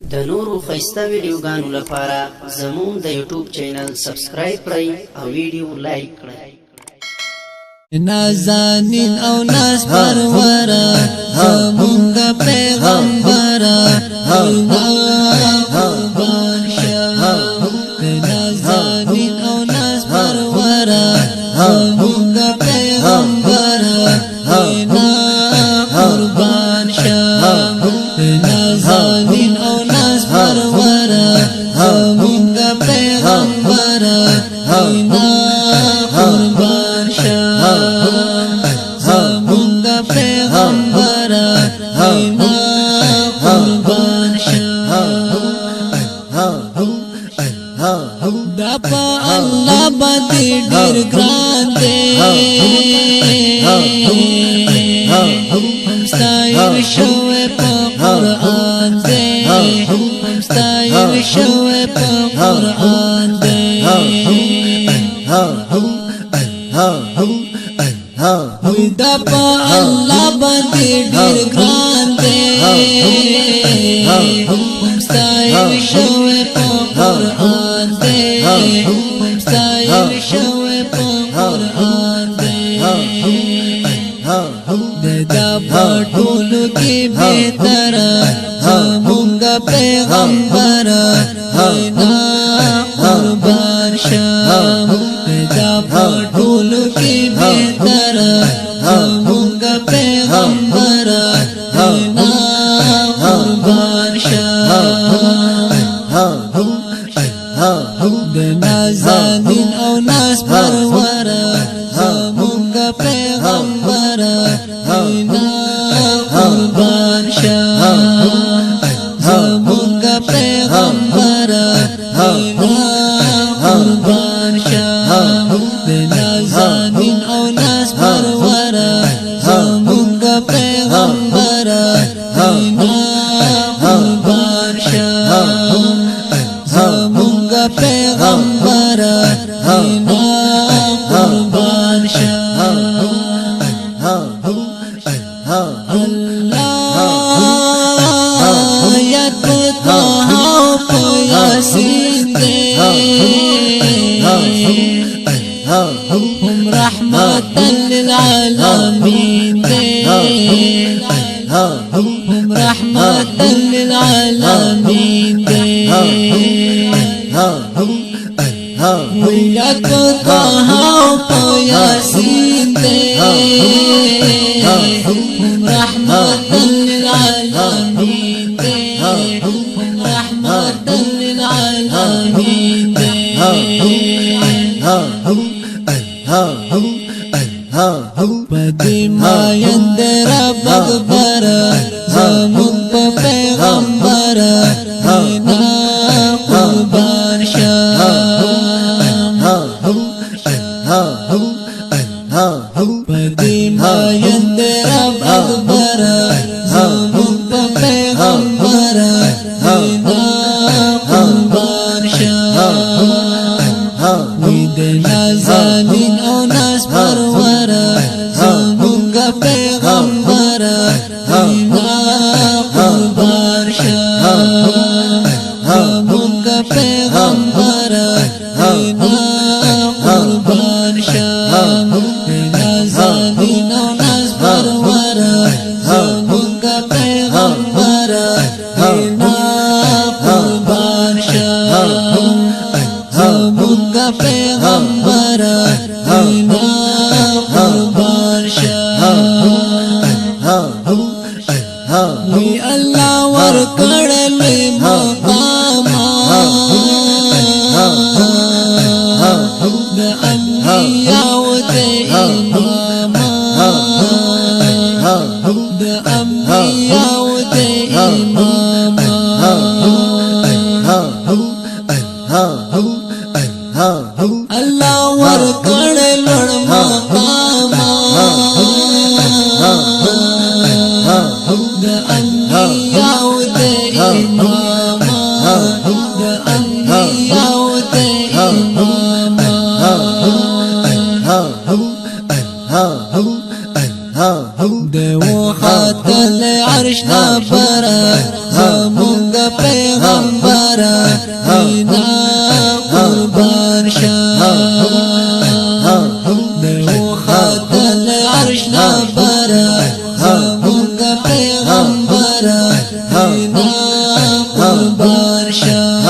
د نورو خيسته ویډیوګانو لپاره زموږ د یوټیوب چینل سبسکرایب کړئ او ویډیو لایک کړئ. نازنین او ناز پرورا زمونږ پیغمبر قربان شاه. نازنین او ناز پرورا زمونږ پیغمبر قربان شاه. نازنین او ناز پرورا زمونږ پیغمبر قربان شاه. زمونږ پیغمبر قربان شاه. دا په الله باندې ډېر ګران دی، ستایل شوی په قرآن دی، ستایل شوی په قرآن دی. دا په الله باندې ډېر ګران دی، ستایل شوی په قرآن دی، ستایل شوی په قرآن دی. دا په ټولو کې بهتر زمونږ پیغمبر قربان شاه. دا په ټولو کې بهتر زمونږ پیغمبر قربان شاه. د نازنین او ناز پرور زمونږ پیغمبر قربان شاه. زمونږ پیغمبر قربان شاه. د نازنین او ناز پرور زمونږ پیغمبر قربان شاه. زمونږ پیغمبر قربان شاه. الله یاد طه په یاسین دی، هم رحمت للعالمین دی، هم رحمت للعالمین دی. یاد طه په یاسین دی، هم رحمت للعالمین دی، هم رحمت للعالمین دی. بدی ماین در بغبر زمون په پیغمبر قربان شاه. بدی ماین در بغبر زمون په پیغمبر قربان شاه. وید نازنین او ناز پرور زمونږ پیغمبر قربان شاه. زمونږ پیغمبر قربان شاه. نازنین او ناز پرور زمونږ پیغمبر قربان شاه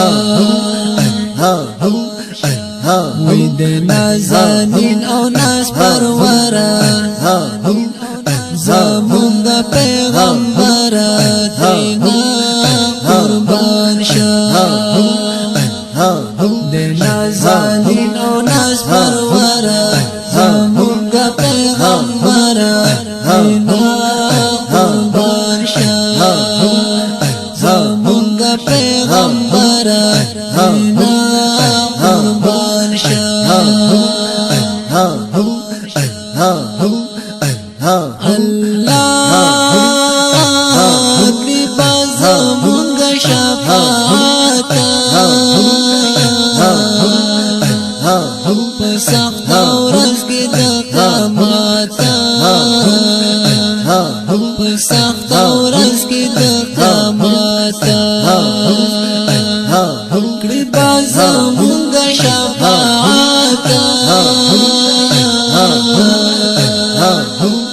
وی د نازنین او ناز پروره زمونږ پیغمبر دینا قربان شاه د نازنین او ناز پروره زمونږ پیغمبر دینا قربان شاه زمونږ پیغمبر دینا قربان شاه الله کړي زمونږ شفاعت په سخت ورځ کې د قیامت په سخت ورځ کې د قیامت کړي زمونږ شفاعت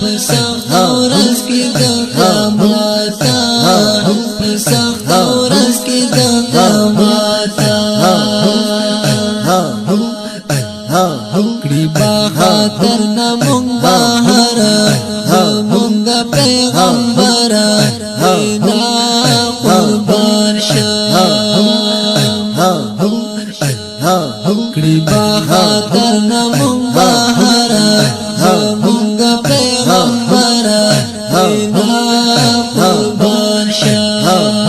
په سخت ورځ کې د قیامت په سخت ورځ کې د قیامت کړي با خاطر نمونږ بهر زمونږ پیغمبر دینا قربان شاه کړي با خاطر نمونږ بهر زمونږ پیغمبر دینا قربان شاه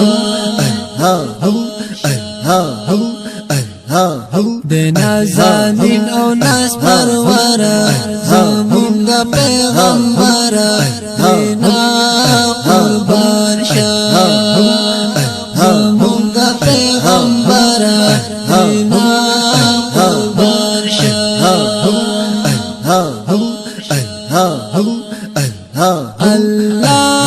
د نازنین او ناز پروره زمونږ پیغمبر دینا قربان شاه زمونږ پیغمبر دینا قربان شاه الله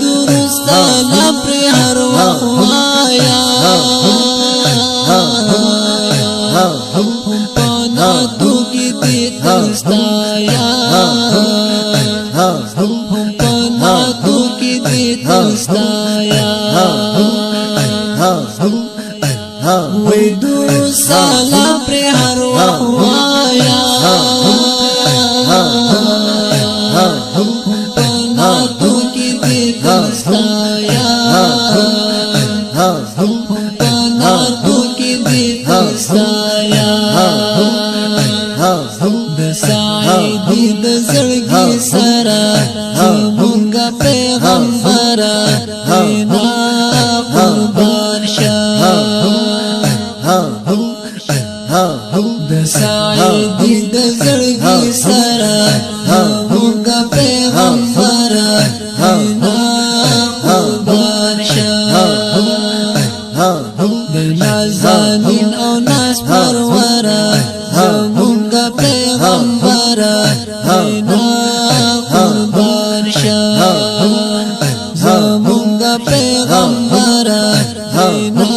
درست لپر هر وخت وایا پانا تو کی دستایا پانا تو کی دستایا وی درست لپر هر وخت وایا پانا تو کی دستایا پانا تو کی دستایا د سایدی د زړګي سره زمونږ پیغمبر دینا قربان شاه د سایدی د زړګي سره زمونږ پیغمبر دینا قربان شاه د نازنین او ناز پروره زمونږ پیغمبر دینا قربان شاه زمونږ پیغمبر دینا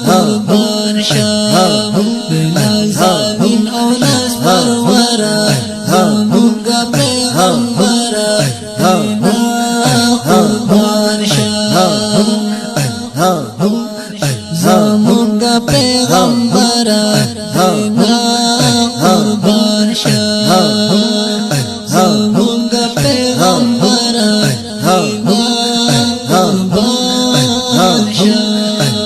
قربان شاه د نازنین او ناز پروره زمونږ پیغمبر دینا قربان شاه زمونږ پیغمبر دینا قربان شاه زمونږ پیغمبر دینا قربان شاه